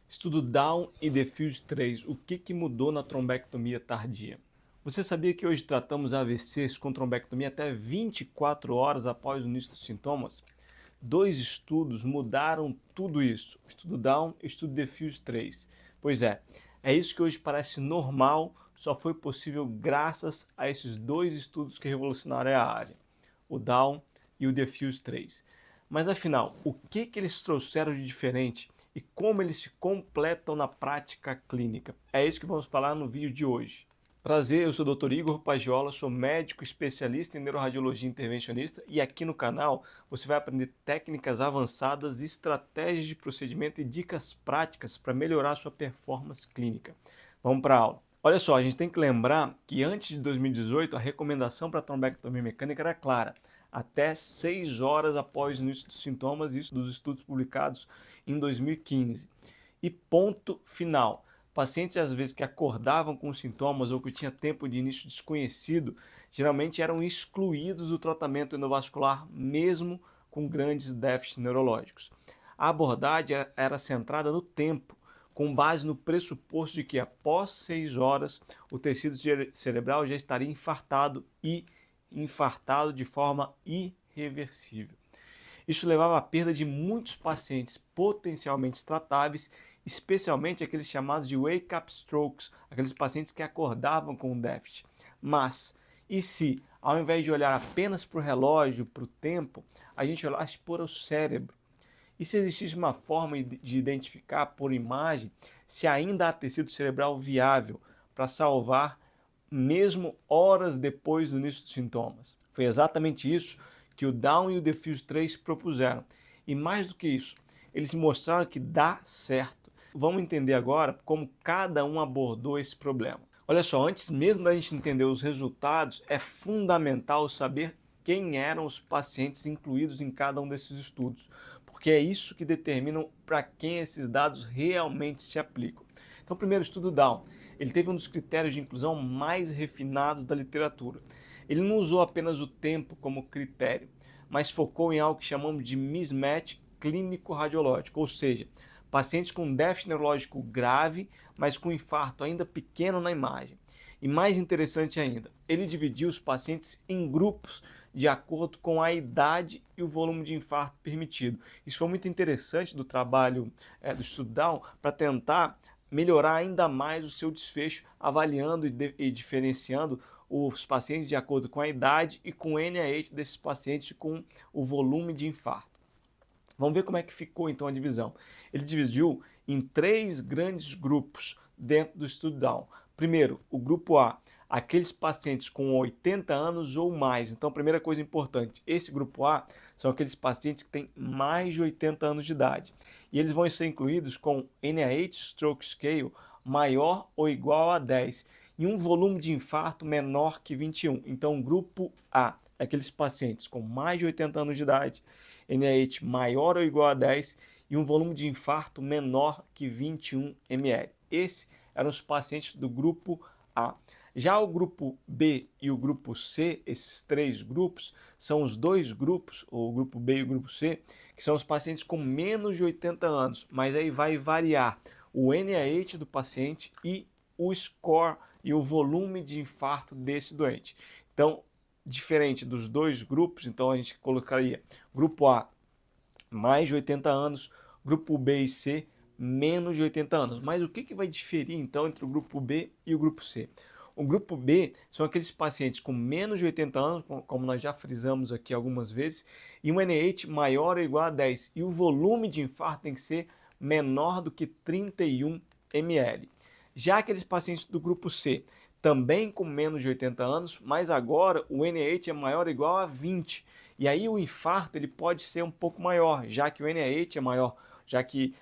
Estudo Down e Diffuse 3. O que mudou na trombectomia tardia? Você sabia que hoje tratamos AVCs com trombectomia até 24 horas após o início dos sintomas? Dois estudos mudaram tudo isso, o estudo Down e o estudo Diffuse 3. Pois é isso que hoje parece normal, só foi possível graças a esses dois estudos que revolucionaram a área, o Down e o Diffuse 3. Mas afinal, o que eles trouxeram de diferente e como eles se completam na prática clínica? É isso que vamos falar no vídeo de hoje. Prazer, eu sou o Dr. Igor Pagiola, sou médico especialista em neuroradiologia intervencionista e aqui no canal você vai aprender técnicas avançadas, estratégias de procedimento e dicas práticas para melhorar a sua performance clínica. Vamos para a aula. Olha só, a gente tem que lembrar que antes de 2018 a recomendação para a trombectomia mecânica era clara, até 6 horas após o início dos sintomas, isso dos estudos publicados em 2015. E ponto final. Pacientes, às vezes, que acordavam com sintomas ou que tinham tempo de início desconhecido, geralmente eram excluídos do tratamento endovascular, mesmo com grandes déficits neurológicos. A abordagem era centrada no tempo, com base no pressuposto de que após 6 horas o tecido cerebral já estaria infartado de forma irreversível. Isso levava à perda de muitos pacientes potencialmente tratáveis, especialmente aqueles chamados de wake-up strokes, aqueles pacientes que acordavam com um déficit. Mas, e se, ao invés de olhar apenas para o relógio, para o tempo, a gente olhasse para o cérebro? E se existisse uma forma de identificar por imagem se ainda há tecido cerebral viável para salvar mesmo horas depois do início dos sintomas? Foi exatamente isso que o Down e o Diffuse 3 propuseram. E mais do que isso, eles mostraram que dá certo. Vamos entender agora como cada um abordou esse problema. Olha só, antes mesmo da gente entender os resultados, é fundamental saber quem eram os pacientes incluídos em cada um desses estudos, porque é isso que determina para quem esses dados realmente se aplicam. Então, o primeiro estudo Down, ele teve um dos critérios de inclusão mais refinados da literatura. Ele não usou apenas o tempo como critério, mas focou em algo que chamamos de mismatch clínico-radiológico, ou seja, pacientes com déficit neurológico grave, mas com infarto ainda pequeno na imagem. E mais interessante ainda, ele dividiu os pacientes em grupos de acordo com a idade e o volume de infarto permitido. Isso foi muito interessante do trabalho do estudo Down para tentar melhorar ainda mais o seu desfecho, avaliando e diferenciando os pacientes de acordo com a idade e com o NIH desses pacientes com o volume de infarto. Vamos ver como é que ficou então a divisão. Ele dividiu em 3 grandes grupos dentro do estudo Down. Primeiro, o grupo A, aqueles pacientes com 80 anos ou mais. Então, primeira coisa importante, esse grupo A são aqueles pacientes que têm mais de 80 anos de idade. E eles vão ser incluídos com NIH Stroke Scale maior ou igual a 10 e um volume de infarto menor que 21. Então, grupo A, aqueles pacientes com mais de 80 anos de idade, NIH maior ou igual a 10 e um volume de infarto menor que 21 ml. Esses eram os pacientes do grupo A. Já o grupo B e o grupo C, esses 3 grupos, são os 2 grupos, o grupo B e o grupo C, que são os pacientes com menos de 80 anos, mas aí vai variar o NIH do paciente e o score e o volume de infarto desse doente. Então, diferente dos 2 grupos, então a gente colocaria grupo A mais de 80 anos, grupo B e C menos de 80 anos. Mas o que vai diferir então entre o grupo B e o grupo C? O grupo B são aqueles pacientes com menos de 80 anos, como nós já frisamos aqui algumas vezes, e um NIH maior ou igual a 10. E o volume de infarto tem que ser menor do que 31 ml. Já aqueles pacientes do grupo C, também com menos de 80 anos, mas agora o NIH é maior ou igual a 20. E aí o infarto ele pode ser um pouco maior, já que o NIH é maior, já que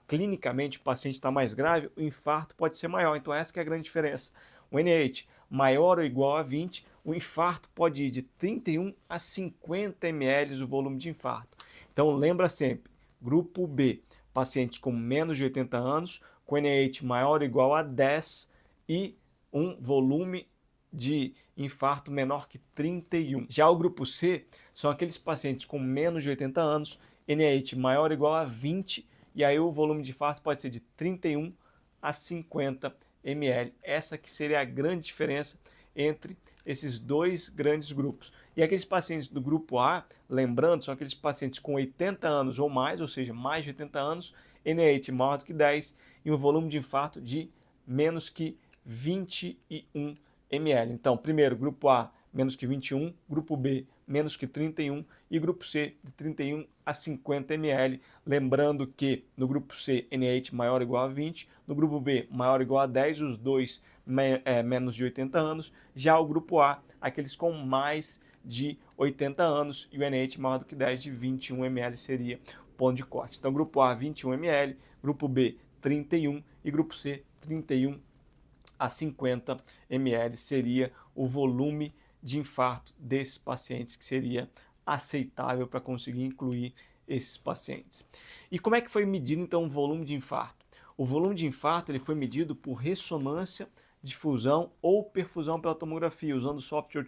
clinicamente o paciente está mais grave, o infarto pode ser maior. Então essa que é a grande diferença. O NIH maior ou igual a 20, o infarto pode ir de 31 a 50 ml o volume de infarto. Então lembra sempre, grupo B, pacientes com menos de 80 anos, com NIH maior ou igual a 10 e um volume de infarto menor que 31. Já o grupo C são aqueles pacientes com menos de 80 anos, NIH maior ou igual a 20 e aí o volume de infarto pode ser de 31 a 50 ml. Essa que seria a grande diferença entre esses dois grandes grupos. E aqueles pacientes do grupo A, lembrando, são aqueles pacientes com 80 anos ou mais, ou seja, mais de 80 anos, NIH maior do que 10 e um volume de infarto de menos que 21 ml. Então, primeiro, grupo A, menos que 21, grupo B, menos que 31 e grupo C, de 31 a 50 ml. Lembrando que no grupo C, NIH maior ou igual a 20, no grupo B, maior ou igual a 10, os dois menos de 80 anos. Já o grupo A, aqueles com mais de 80 anos e o NIH maior do que 10, de 21 ml seria o ponto de corte. Então, grupo A, 21 ml, grupo B, 31 e grupo C, 31 a 50 ml seria o volume de infarto desses pacientes, que seria aceitável para conseguir incluir esses pacientes. E como é que foi medido então o volume de infarto? O volume de infarto ele foi medido por ressonância, difusão ou perfusão pela tomografia, usando o software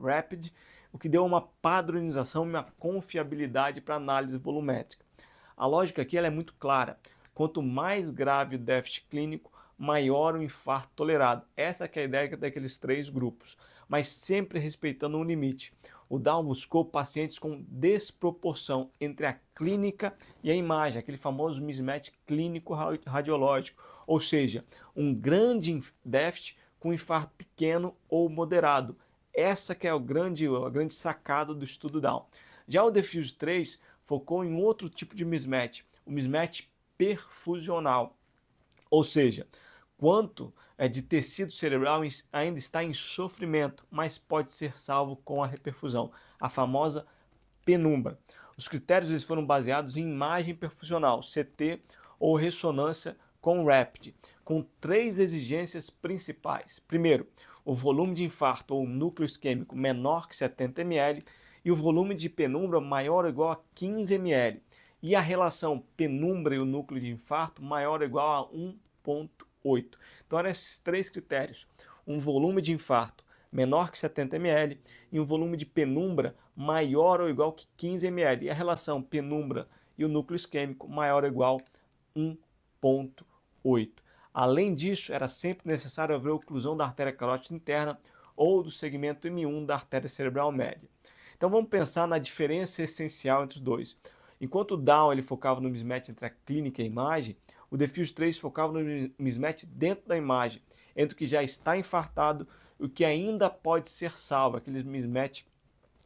Rapid, o que deu uma padronização e uma confiabilidade para análise volumétrica. A lógica aqui ela é muito clara. Quanto mais grave o déficit clínico, maior o infarto tolerado. Essa que é a ideia daqueles três grupos, mas sempre respeitando um limite. O Down buscou pacientes com desproporção entre a clínica e a imagem, aquele famoso mismatch clínico-radiológico, ou seja, um grande déficit com infarto pequeno ou moderado. Essa que é a grande sacada do estudo Down. Já o Diffuse 3 focou em outro tipo de mismatch, o mismatch perfusional, ou seja, quanto de tecido cerebral ainda está em sofrimento, mas pode ser salvo com a reperfusão, a famosa penumbra. Os critérios eles foram baseados em imagem perfusional, CT ou ressonância com RAPID, com três exigências principais. Primeiro, o volume de infarto ou núcleo isquêmico menor que 70 ml e o volume de penumbra maior ou igual a 15 ml. E a relação penumbra e o núcleo de infarto maior ou igual a 1,8. Então eram esses três critérios: um volume de infarto menor que 70 ml e um volume de penumbra maior ou igual que 15 ml. E a relação penumbra e o núcleo isquêmico maior ou igual a 1,8. Além disso, era sempre necessário haver oclusão da artéria carótida interna ou do segmento M1 da artéria cerebral média. Então vamos pensar na diferença essencial entre os dois. Enquanto o Down ele focava no mismatch entre a clínica e a imagem, o Diffuse 3 focava no mismatch dentro da imagem, entre o que já está infartado e o que ainda pode ser salvo, aquele mismatch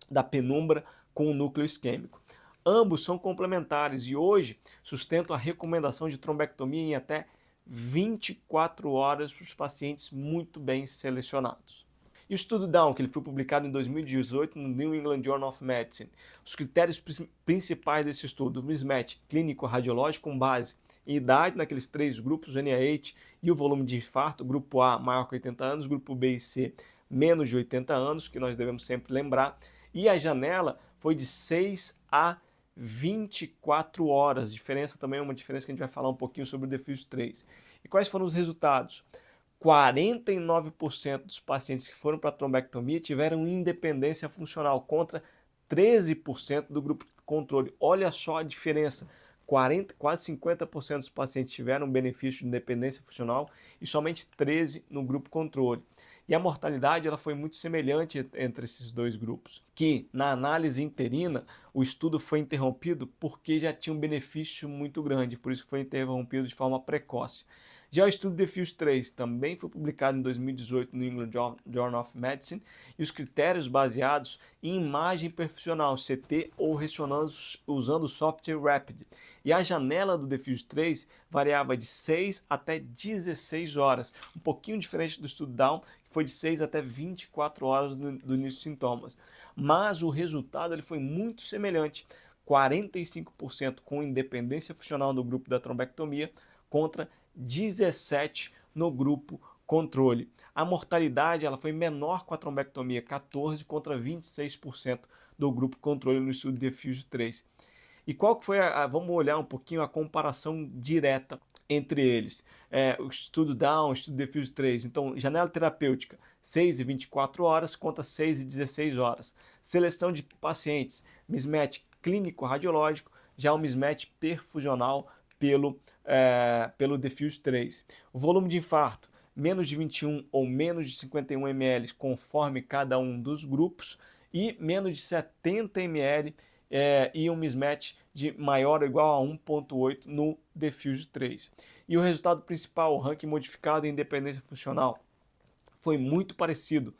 da penumbra com o núcleo isquêmico. Ambos são complementares e hoje sustentam a recomendação de trombectomia em até 24 horas para os pacientes muito bem selecionados. E o estudo Down, que ele foi publicado em 2018 no New England Journal of Medicine. Os critérios principais desse estudo: o mismatch clínico-radiológico com base em idade naqueles três grupos, o NIH e o volume de infarto, grupo A maior que 80 anos, grupo B e C menos de 80 anos, que nós devemos sempre lembrar, e a janela foi de 6 a 24 horas, diferença também é uma diferença que a gente vai falar um pouquinho sobre o Diffuse 3. E quais foram os resultados? 49% dos pacientes que foram para a trombectomia tiveram independência funcional, contra 13% do grupo controle. Olha só a diferença, quase 50% dos pacientes tiveram benefício de independência funcional e somente 13% no grupo controle. E a mortalidade ela foi muito semelhante entre esses dois grupos, que na análise interina o estudo foi interrompido porque já tinha um benefício muito grande, por isso que foi interrompido de forma precoce. Já o estudo Diffuse 3 também foi publicado em 2018 no England Journal of Medicine e os critérios baseados em imagem perfusional, CT ou ressonância usando o software Rapid. E a janela do Diffuse 3 variava de 6 até 16 horas, um pouquinho diferente do estudo Down, que foi de 6 até 24 horas do início dos sintomas. Mas o resultado ele foi muito semelhante, 45% com independência funcional no grupo da trombectomia contra 17% no grupo controle. A mortalidade ela foi menor com a trombectomia, 14% contra 26% do grupo controle no estudo Diffuse 3. E qual que foi vamos olhar um pouquinho a comparação direta entre eles. O estudo Down, o estudo Diffuse 3. Então, janela terapêutica, 6 e 24 horas contra 6 e 16 horas. Seleção de pacientes, mismatch clínico-radiológico, já o mismatch perfusional pelo Defuse 3. O volume de infarto, menos de 21 ou menos de 51 ml, conforme cada um dos grupos, e menos de 70 ml e um mismatch de maior ou igual a 1.8 no Defuse 3. E o resultado principal, o ranking modificado em independência funcional, foi muito parecido.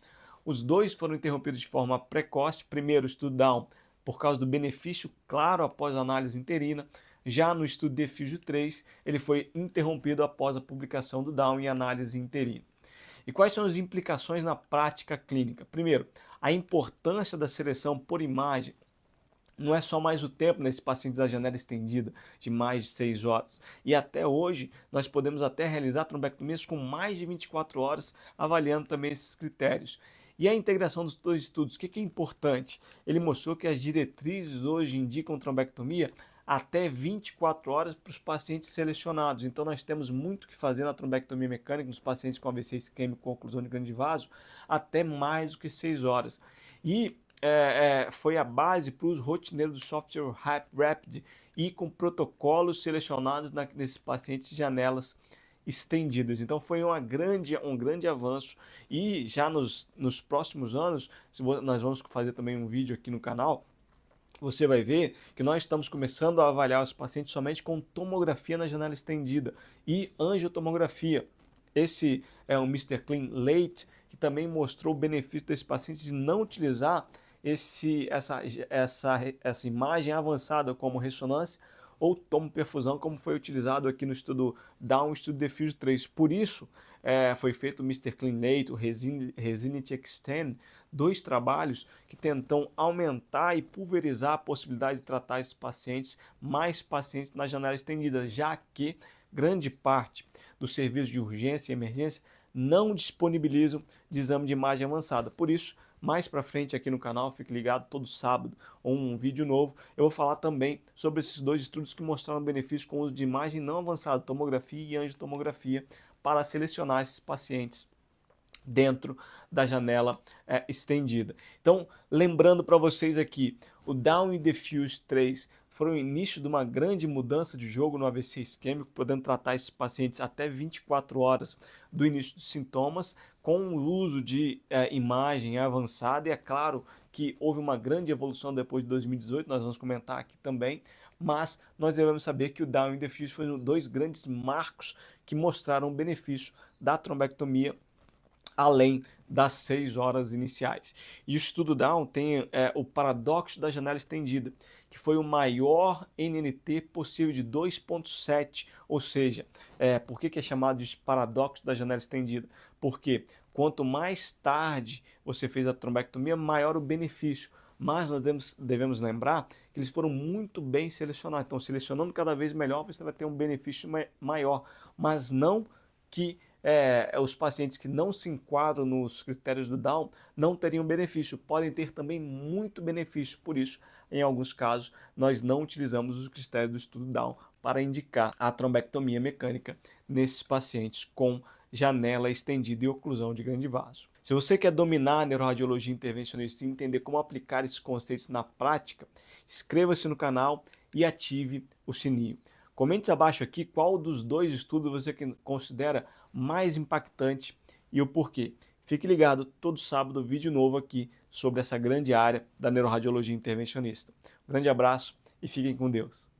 Os dois foram interrompidos de forma precoce. Primeiro, o estudo Down, por causa do benefício claro após a análise interina. Já no estudo Defuse 3, ele foi interrompido após a publicação do Down e análise interina. E quais são as implicações na prática clínica? Primeiro, a importância da seleção por imagem. Não é só mais o tempo nesses pacientes da janela estendida de mais de 6 horas. E até hoje, nós podemos até realizar trombectomias com mais de 24 horas, avaliando também esses critérios. E a integração dos dois estudos, o que é importante? Ele mostrou que as diretrizes hoje indicam trombectomia até 24 horas para os pacientes selecionados. Então nós temos muito que fazer na trombectomia mecânica nos pacientes com AVC isquêmico com oclusão de grande vaso, até mais do que 6 horas. E foi a base para os rotineiros do software Rapid e com protocolos selecionados nesses pacientes de janelas estendidas. Então foi um grande avanço, e já nos próximos anos, nós vamos fazer também um vídeo aqui no canal, você vai ver que nós estamos começando a avaliar os pacientes somente com tomografia na janela estendida e angiotomografia. Esse é o Mr. Clean Late, que também mostrou o benefício desse paciente de não utilizar essa imagem avançada como ressonância ou tomoperfusão, como foi utilizado aqui no estudo Down, estudo Defuse 3. Por isso, foi feito o Mr. Clean Late, o Resinity Extend, dois trabalhos que tentam aumentar e pulverizar a possibilidade de tratar esses pacientes, mais pacientes na janela estendida, já que grande parte dos serviços de urgência e emergência não disponibilizam de exame de imagem avançada. Por isso, mais para frente aqui no canal, fique ligado, todo sábado, um vídeo novo, eu vou falar também sobre esses dois estudos que mostraram benefícios com o uso de imagem não avançada, tomografia e angiotomografia, para selecionar esses pacientes dentro da janela estendida. Então, lembrando para vocês aqui, o Down e Defuse 3 foram o início de uma grande mudança de jogo no AVC isquêmico, podendo tratar esses pacientes até 24 horas do início dos sintomas, com o uso de imagem avançada. E é claro que houve uma grande evolução depois de 2018, nós vamos comentar aqui também, mas nós devemos saber que o Down e Defuse foram dois grandes marcos que mostraram o benefício da trombectomia além das 6 horas iniciais. E o estudo Down tem o paradoxo da janela estendida, que foi o maior NNT possível de 2.7, ou seja, por que é chamado de paradoxo da janela estendida? Porque quanto mais tarde você fez a trombectomia, maior o benefício. Mas nós devemos lembrar que eles foram muito bem selecionados. Então, selecionando cada vez melhor, você vai ter um benefício maior, mas não que os pacientes que não se enquadram nos critérios do Down não teriam benefício, podem ter também muito benefício. Por isso, em alguns casos, nós não utilizamos os critérios do estudo Down para indicar a trombectomia mecânica nesses pacientes com janela estendida e oclusão de grande vaso. Se você quer dominar a neuroradiologia intervencionista e entender como aplicar esses conceitos na prática, inscreva-se no canal e ative o sininho. Comente abaixo aqui qual dos dois estudos você considera mais impactante e o porquê. Fique ligado, todo sábado vídeo novo aqui sobre essa grande área da neuroradiologia intervencionista. Um grande abraço e fiquem com Deus.